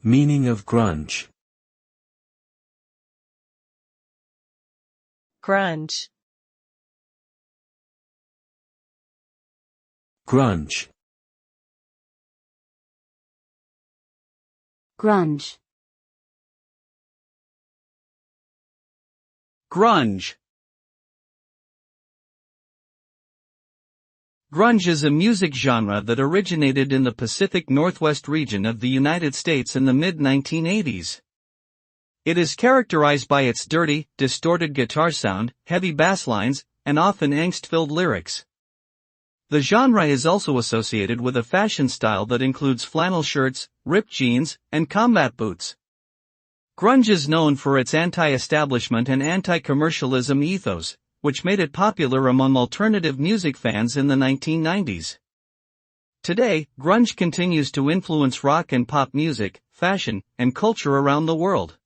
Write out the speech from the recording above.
Meaning of grunge. Grunge. Grunge. Grunge. Grunge. Grunge is a music genre that originated in the Pacific Northwest region of the United States in the mid-1980s. It is characterized by its dirty, distorted guitar sound, heavy bass lines, and often angst-filled lyrics. The genre is also associated with a fashion style that includes flannel shirts, ripped jeans, and combat boots. Grunge is known for its anti-establishment and anti-commercialism ethos, which made it popular among alternative music fans in the 1990s. Today, grunge continues to influence rock and pop music, fashion, and culture around the world.